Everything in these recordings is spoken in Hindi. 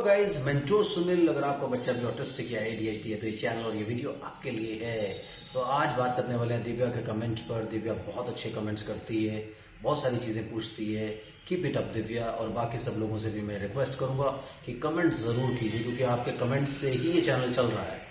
Guys, mentor Sunil. अगर आपका बच्चा भी ऑटिस्टिक या एडीएचडी है तो ये चैनल और ये वीडियो आपके लिए है। तो आज बात करने वाले हैं दिव्या के कमेंट पर। दिव्या बहुत अच्छे कमेंट्स करती है, बहुत सारी चीजें पूछती है। Keep it up Divya. और बाकी सब लोगों से भी मैं रिक्वेस्ट करूंगा कि कमेंट जरूर कीजिए, क्योंकि आपके कमेंट से ही ये चैनल चल रहा है।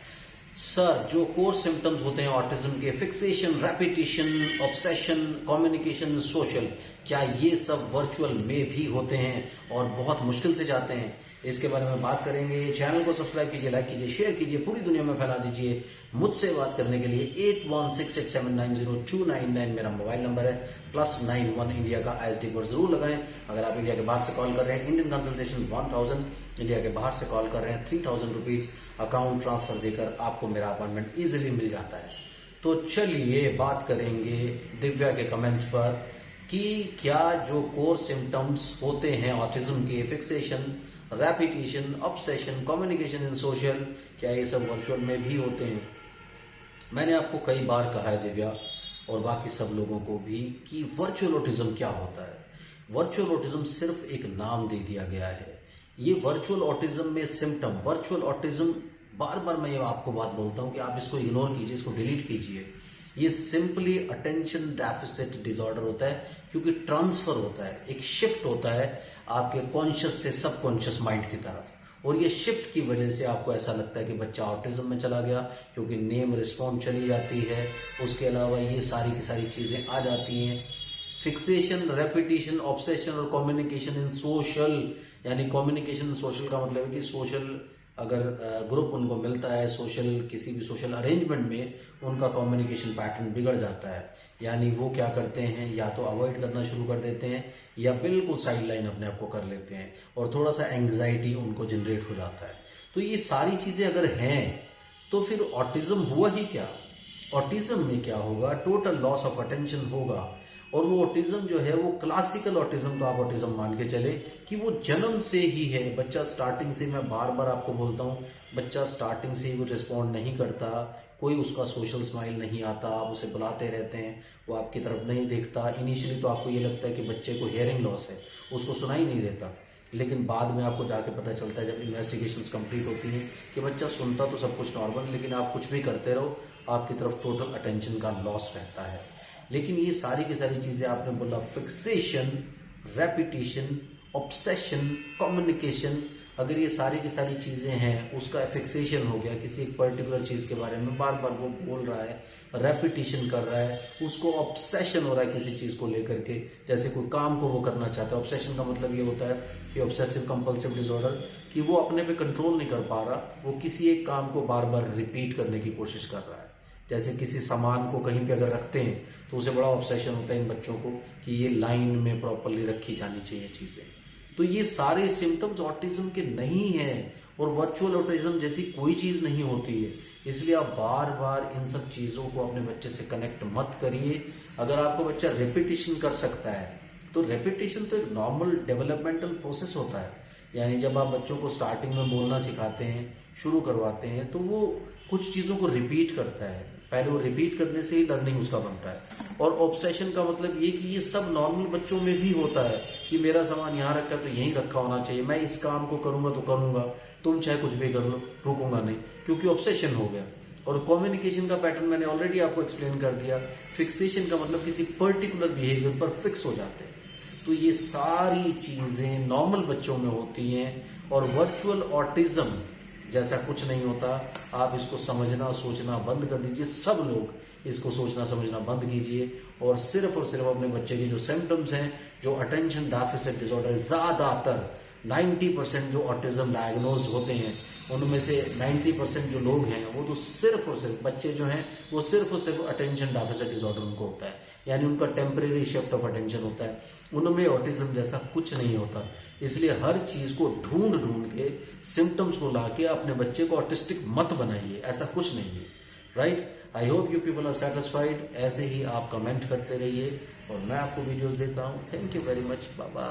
सर, जो कोर सिम्टम्स होते हैं ऑटिज्म के, fixation, repetition, obsession, communication, social, क्या ये सब वर्चुअल में भी होते हैं और बहुत मुश्किल से जाते हैं? इसके बारे में बात करेंगे। चैनल को सब्सक्राइब कीजिए, लाइक कीजिए, शेयर कीजिए, पूरी दुनिया में फैला दीजिए। मुझसे बात करने के लिए 8166790299 मेरा मोबाइल नंबर है। +91 इंडिया का ISD कोड जरूर लगाएं। अगर आप इंडिया के बाहर से कॉल कर रहे हैं, इंडियन कंसल्टेशन 1000। इंडिया के बाहर से कॉल कर रहे हैं, 3000 रुपीज अकाउंट ट्रांसफर देकर आपको मेरा अपॉइंटमेंट इजिली मिल जाता है। तो चलिए बात करेंगे दिव्या के कमेंट्स पर कि क्या जो कोर सिम्टम्स होते हैं ऑटिज्म के, fixation, repetition, obsession, communication in social, क्या ये सब वर्चुअल में भी होते हैं? मैंने आपको कई बार कहा है दिव्या, और बाकी सब लोगों को भी, कि वर्चुअल ऑटिज्म क्या होता है। वर्चुअल ऑटिज्म सिर्फ एक नाम दे दिया गया है। ये वर्चुअल ऑटिज्म में सिम्टम, वर्चुअल ऑटिज्म, बार बार मैं ये आपको बात बोलता हूं कि आप इसको इग्नोर कीजिए, इसको डिलीट कीजिए। ये सिंपली अटेंशन डेफिसिट डिसऑर्डर होता है, क्योंकि ट्रांसफर होता है, एक शिफ्ट होता है आपके कॉन्शियस से सबकॉन्शियस माइंड की तरफ। और ये शिफ्ट की वजह से आपको ऐसा लगता है कि बच्चा ऑटिज्म में चला गया, क्योंकि नेम रिस्पॉन्ड चली जाती है। उसके अलावा ये सारी की सारी चीजें आ जाती हैं। फिक्सेशन, रेपिटेशन, ऑब्सेशन और कम्युनिकेशन इन सोशल, यानी कम्युनिकेशन इन सोशल का मतलब है कि सोशल अगर ग्रुप उनको मिलता है, सोशल किसी भी सोशल अरेंजमेंट में, उनका कम्युनिकेशन पैटर्न बिगड़ जाता है। यानी वो क्या करते हैं, या तो अवॉइड करना शुरू कर देते हैं या बिल्कुल साइड लाइन अपने आप को कर लेते हैं, और थोड़ा सा एंग्जाइटी उनको जनरेट हो जाता है। तो ये सारी चीजें अगर हैं तो फिर ऑटिज्म हुआ ही क्या? ऑटिज्म में क्या होगा? टोटल लॉस ऑफ अटेंशन होगा। और वो ऑटिज्म जो है, वो क्लासिकल ऑटिज्म, तो आप ऑटिज्म मान के चले कि वो जन्म से ही है। बच्चा स्टार्टिंग से, मैं बार बार आपको बोलता हूँ, बच्चा स्टार्टिंग से ही वो रिस्पॉन्ड नहीं करता, कोई उसका सोशल स्माइल नहीं आता, आप उसे बुलाते रहते हैं, वो आपकी तरफ नहीं देखता। इनिशियली तो आपको ये लगता है कि बच्चे को हियरिंग लॉस है, उसको सुनाई नहीं देता, लेकिन बाद में आपको जाके पता चलता है, जब इन्वेस्टिगेशंस कंप्लीट होती हैं, कि बच्चा सुनता तो सब कुछ नॉर्मल, लेकिन आप कुछ भी करते रहो, आपकी तरफ टोटल अटेंशन का लॉस रहता है। लेकिन ये सारी की सारी चीजें आपने बोला, फिक्सेशन, रेपिटेशन, ऑब्सेशन, कम्युनिकेशन, अगर ये सारी की सारी चीजें हैं, उसका फिक्सेशन हो गया किसी एक पर्टिकुलर चीज के बारे में, बार बार वो बोल रहा है, रेपिटेशन कर रहा है, उसको ऑब्सेशन हो रहा है किसी चीज को लेकर के, जैसे कोई काम को वो करना चाहता है। ऑब्सेशन का मतलब ये होता है कि ऑब्सेसिव कंपल्सिव डिसऑर्डर, कि वो अपने पे कंट्रोल नहीं कर पा रहा, वो किसी एक काम को बार बार रिपीट करने की कोशिश कर रहा है। जैसे किसी सामान को कहीं पे अगर रखते हैं तो उसे बड़ा ऑब्सेशन होता है इन बच्चों को, कि ये लाइन में प्रॉपरली रखी जानी चाहिए चीजें। तो ये सारे सिम्टम्स ऑटिज्म के नहीं है, और वर्चुअल ऑटिज्म जैसी कोई चीज नहीं होती है। इसलिए आप बार बार इन सब चीजों को अपने बच्चे से कनेक्ट मत करिए। अगर आपको बच्चा रेपिटेशन कर सकता है, तो रेपिटेशन तो एक नॉर्मल डेवलपमेंटल प्रोसेस होता है। यानी जब आप बच्चों को स्टार्टिंग में बोलना सिखाते हैं, शुरू करवाते हैं, तो वो कुछ चीजों को रिपीट करता है। पहले वो रिपीट करने से ही लर्निंग उसका बनता है। और ऑब्सेशन का मतलब ये कि ये सब नॉर्मल बच्चों में भी होता है, कि मेरा सामान यहाँ रखा तो यहीं रखा होना चाहिए, मैं इस काम को करूंगा तो करूंगा, तुम चाहे कुछ भी कर लो, रुकूंगा नहीं, क्योंकि ऑब्सेशन हो गया। और कम्युनिकेशन का पैटर्न मैंने ऑलरेडी आपको एक्सप्लेन कर दिया। फिक्सेशन का मतलब किसी पर्टिकुलर बिहेवियर पर फिक्स हो जाते हैं। तो ये सारी चीजें नॉर्मल बच्चों में होती हैं, और वर्चुअल ऑटिज्म जैसा कुछ नहीं होता। आप इसको समझना सोचना बंद कर दीजिए। सब लोग इसको सोचना समझना बंद कीजिए, और सिर्फ अपने बच्चे के जो सिम्टम्स हैं, जो अटेंशन डेफिसिट डिसऑर्डर, ज्यादातर 90% जो ऑटिज्म डायग्नोज होते हैं, उनमें से 90% जो लोग हैं, वो तो सिर्फ और सिर्फ बच्चे जो हैं, वो सिर्फ और सिर्फ अटेंशन डेफिसिट डिसऑर्डर उनको होता है। यानी उनका टेम्परेरी शिफ्ट ऑफ अटेंशन होता है, उनमें ऑटिज्म जैसा कुछ नहीं होता। इसलिए हर चीज को ढूंढ ढूंढ के, सिम्टम्स को लाके अपने बच्चे को ऑटिस्टिक मत बनाइए, ऐसा कुछ नहीं है। Right? I hope you people are satisfied. ऐसे ही आप कमेंट करते रहिए, और मैं आपको वीडियोस देता हूँ। Thank you very much. Bye bye.